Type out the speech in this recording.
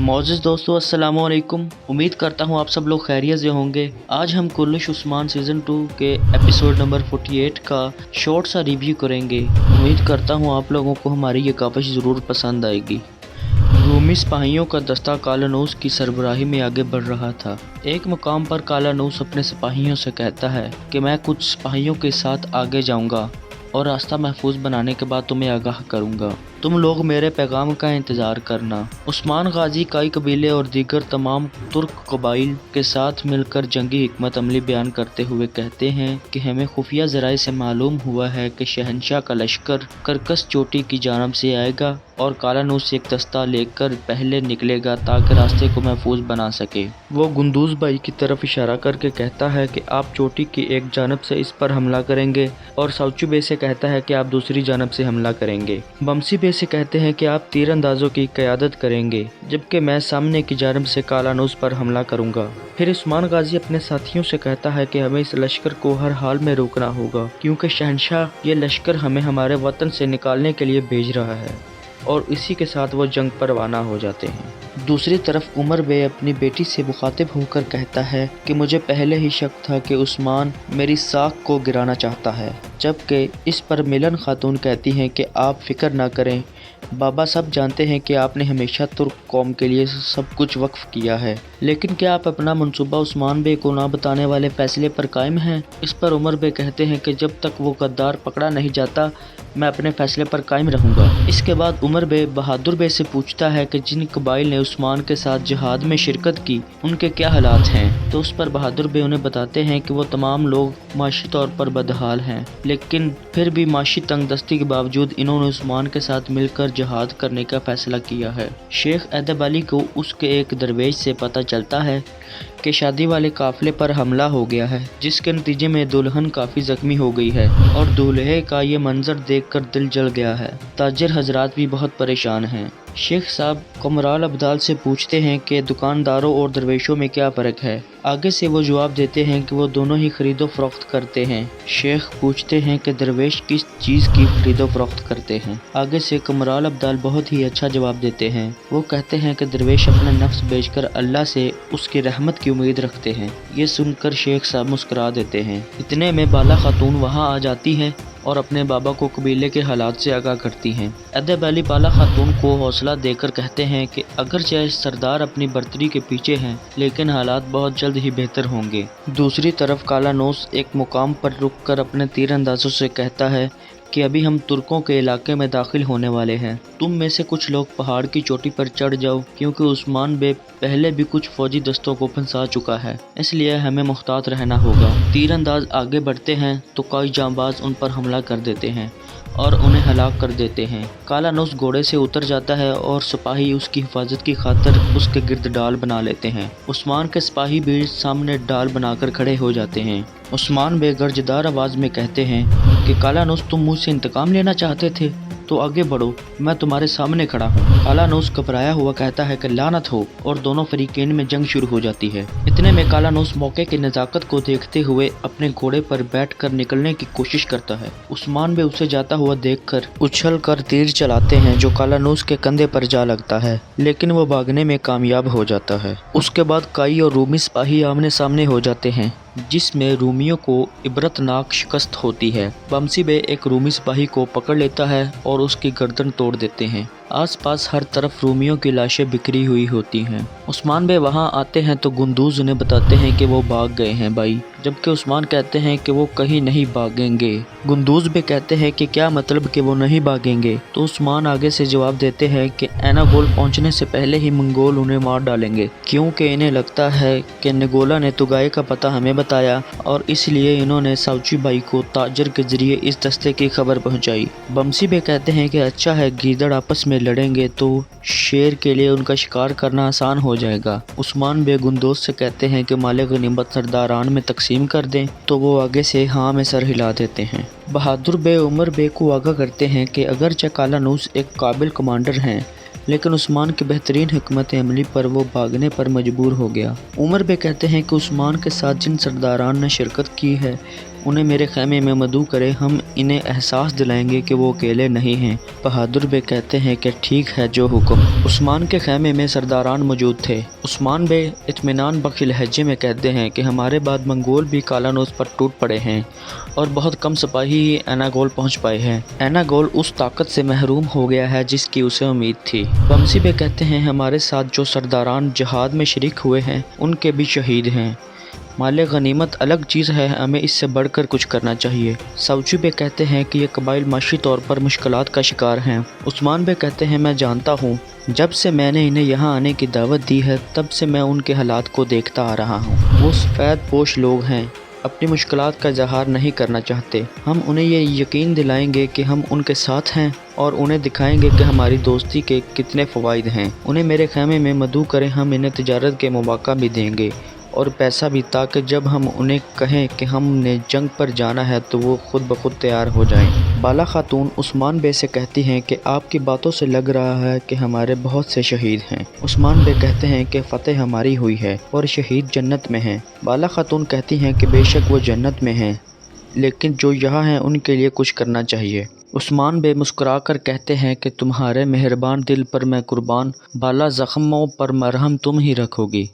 मोअज़्ज़िज़ दोस्तों, अस्सलामु अलैकुम। उम्मीद करता हूँ आप सब लोग खैरियत से होंगे। आज हम कुर्लिश उस्मान सीज़न 2 के एपिसोड नंबर 48 का शॉर्ट सा रिव्यू करेंगे। उम्मीद करता हूँ आप लोगों को हमारी ये काविश ज़रूर पसंद आएगी। रूमी सिपाहियों का दस्ता कालानूस की सरबराही में आगे बढ़ रहा था। एक मुकाम पर कालानूस अपने सिपाहियों से कहता है कि मैं कुछ सिपाहियों के साथ आगे जाऊँगा और रास्ता महफूज बनाने के बाद तुम्हें आगाह करूँगा। तुम लोग मेरे पैगाम का इंतज़ार करना। उस्मान गाजी काई कबीले और दीगर तमाम तुर्क कबाइल के साथ मिलकर जंगी हिकमत अमली बयान करते हुए कहते हैं कि हमें खुफिया ज़राए से मालूम हुआ है कि शहनशाह का लश्कर करकस चोटी की जानब से आएगा और कालानूस एक दस्ता लेकर पहले निकलेगा ताकि रास्ते को महफूज बना सके। वो गुंदूज भाई की तरफ इशारा करके कहता है कि आप चोटी की एक जानब से इस पर हमला करेंगे और साउचू बे से कहता है कि आप दूसरी जानब से हमला करेंगे। बमसी बे से कहते हैं कि आप तीर अंदाजों की क़यादत करेंगे जबकि मैं सामने की जानब से कालानूस पर हमला करूंगा। फिर उस्मान गाजी अपने साथियों से कहता है कि हमें इस लश्कर को हर हाल में रोकना होगा क्योंकि शहनशाह ये लश्कर हमें हमारे वतन से निकालने के लिए भेज रहा है, और इसी के साथ वो जंग पर रवाना हो जाते हैं। दूसरी तरफ उमर बे अपनी बेटी से मुखातिब होकर कहता है कि मुझे पहले ही शक था कि उस्मान मेरी साख को गिराना चाहता है, जबकि इस पर मिलन खातून कहती हैं कि आप फिक्र ना करें, बाबा सब जानते हैं कि आपने हमेशा तुर्क कौम के लिए सब कुछ वक्फ किया है, लेकिन क्या आप अपना मंसूबा उस्मान बे को ना बताने वाले फैसले पर कायम हैं? इस पर उमर बे कहते हैं कि जब तक वो गद्दार पकड़ा नहीं जाता मैं अपने फैसले पर कायम रहूँगा। इसके बाद उमर बे बहादुर बे से पूछता है कि जिन कबाइल ने उस्मान के साथ जिहाद में शिरकत की उनके क्या हालात हैं, तो उस पर बहादुर बे उन्हें बताते हैं कि वो तमाम लोग माशी तौर पर बदहाल हैं, लेकिन फिर भी माशी तंगदस्ती के बावजूद इन्होंने उस्मान के साथ मिलकर जिहाद करने का फैसला किया है। शेख अदब अली को उसके एक दरवेश से पता चलता है कि शादी वाले काफिले पर हमला हो गया है, जिसके नतीजे में दुल्हन काफ़ी ज़ख्मी हो गई है और दूल्हे का ये मंजर देखकर दिल जल गया है। ताजिर हजरात भी बहुत परेशान हैं। शेख साहब कमराल अब्दाल से पूछते हैं कि दुकानदारों और दरवेशों में क्या फ़र्क है। आगे से वो जवाब देते हैं कि वो दोनों ही खरीदो फरोख्त करते हैं। शेख पूछते हैं कि दरवेश किस चीज़ की खरीदो फरोख्त करते हैं। आगे से कमराल अब्दाल बहुत ही अच्छा जवाब देते हैं। वो कहते हैं कि दरवेश अपना नफ्स बेचकर अल्लाह से उसकी रहमत की उम्मीद रखते हैं। ये सुनकर शेख साहब मुस्कुरा देते हैं। इतने में बाला खातून वहाँ आ जाती है और अपने बाबा को कबीले के हालात से आगाह करती हैं। अदब अली बाला खातून को हौसला देकर कहते हैं कि अगरचे सरदार अपनी बर्तरी के पीछे हैं, लेकिन हालात बहुत जल्द ही बेहतर होंगे। दूसरी तरफ कालानूस एक मुकाम पर रुककर अपने तीर अंदाजों से कहता है कि अभी हम तुर्कों के इलाके में दाखिल होने वाले हैं। तुम में से कुछ लोग पहाड़ की चोटी पर चढ़ जाओ क्योंकि उस्मान बे पहले भी कुछ फौजी दस्तों को फंसा चुका है, इसलिए हमें मुहतात रहना होगा। तीर अंदाज आगे बढ़ते हैं तो कई जांबाज उन पर हमला कर देते हैं और उन्हें हलाक कर देते हैं। कालानूस घोड़े से उतर जाता है और सिपाही उसकी हिफाजत की खातिर उसके गिर्द डाल बना लेते हैं। उस्मान के सिपाही भी सामने डाल बनाकर खड़े हो जाते हैं। उस्मान बे गर्जदार आवाज़ में कहते हैं कि कालानूस तुम मुझसे इंतकाम लेना चाहते थे तो आगे बढ़ो, मैं तुम्हारे सामने खड़ा हूँ। कालानूस घबराया हुआ कहता है कि लानत हो, और दोनों फरीकेन में जंग शुरू हो जाती है। इतने में कालानूस मौके की नज़ाकत को देखते हुए अपने घोड़े पर बैठकर निकलने की कोशिश करता है। उस्मान बे उसे जाता हुआ देखकर उछल कर तीर चलाते हैं जो कालानूस के कंधे पर जा लगता है, लेकिन वो भागने में कामयाब हो जाता है। उसके बाद काई और रूमी सिपाही आमने सामने हो जाते हैं, जिसमें रूमियों को इबरतनाक शिकस्त होती है। बमसी बे एक रूमी सिपाही को पकड़ लेता है और उसकी गर्दन तोड़ देते हैं। आसपास हर तरफ रूमियों की लाशें बिखरी हुई होती हैं। उस्मान बे वहां आते हैं तो गुंदूज उन्हें बताते हैं कि वो भाग गए हैं भाई, जबकि उस्मान कहते हैं कि वो कहीं नहीं भागेंगे। गुंदूज बे कहते हैं कि क्या मतलब कि वो नहीं भागेंगे, तो उस्मान आगे से जवाब देते हैं कि एनागोल पहुंचने से पहले ही मंगोल उन्हें मार डालेंगे, क्योंकि इन्हें लगता है कि निगोला ने तुगाई का पता हमें बताया और इसलिए इन्होंने साउची भाई को ताजर के जरिए इस दस्ते की खबर पहुंचाई। बमसी बे कहते हैं कि अच्छा है, गीदड़ आपस में लड़ेंगे तो शेर के लिए उनका शिकार करना आसान हो जाएगा। उस्मान बे गुंदोज से कहते हैं कि माले गनीमत सरदारान में तकसीम कर दें, तो वो आगे से हाँ में सर हिला देते हैं। बहादुर बे उमर बे को आगाह करते हैं कि अगरचे कालानूस एक काबिल कमांडर हैं, लेकिन उस्मान की बेहतरीन हिकमत अमली पर वो भागने पर मजबूर हो गया। उमर बे कहते हैं कि उस्मान के साथ जिन सरदारान ने शिरकत की है انہیں میرے خیمے میں مدعو کرے، ہم انہیں احساس دلائیں گے کہ وہ اکیلے نہیں ہیں۔ بہادر بے کہتے ہیں کہ ٹھیک ہے جو حکم۔ عثمان کے خیمے میں سرداران موجود تھے۔ عثمان بے اطمینان بخش لہجے میں کہتے ہیں کہ ہمارے بعد منگول بھی کالانوس پر ٹوٹ پڑے ہیں اور بہت کم سپاہی ہی ایناگول پہنچ پائے ہیں۔ ایناگول اس طاقت سے محروم ہو گیا ہے جس کی اسے امید تھی۔ بمسی بے کہتے ہیں ہمارے ساتھ جو سرداران جہاد میں شریک ہوئے ہیں ان کے بھی شہید ہیں۔ مال غنیمت الگ چیز ہے، ہمیں اس سے بڑھ کر کچھ کرنا چاہیے۔ ساوچی بے کہتے ہیں کہ یہ قبائل معاشی طور پر مشکلات کا شکار ہیں۔ عثمان بے کہتے ہیں میں جانتا ہوں، جب سے میں نے انہیں یہاں آنے کی دعوت دی ہے تب سے میں ان کے حالات کو دیکھتا آ رہا ہوں۔ وہ سفید پوش لوگ ہیں، اپنی مشکلات کا اظہار نہیں کرنا چاہتے۔ ہم انہیں یہ یقین دلائیں گے کہ ہم ان کے ساتھ ہیں اور انہیں دکھائیں گے کہ ہماری دوستی کے کتنے فوائد ہیں۔ انہیں میرے خیمے میں مدعو کریں، ہم انہیں تجارت کے مواقع بھی دیں گے اور پیسہ بھی، تاکہ جب ہم انہیں کہیں کہ ہم نے جنگ پر جانا ہے تو وہ خود بخود تیار ہو جائیں۔ بالا خاتون عثمان بے سے کہتی ہیں کہ آپ کی باتوں سے لگ رہا ہے کہ ہمارے بہت سے شہید ہیں۔ عثمان بے کہتے ہیں کہ فتح ہماری ہوئی ہے اور شہید جنت میں ہیں۔ بالا خاتون کہتی ہیں کہ بے شک وہ جنت میں ہیں، لیکن جو یہاں ہیں ان کے لیے کچھ کرنا چاہیے۔ عثمان بے مسکرا کر کہتے ہیں کہ تمہارے مہربان دل پر میں قربان، بالا زخموں پر مرہم تم ہی رکھو گی۔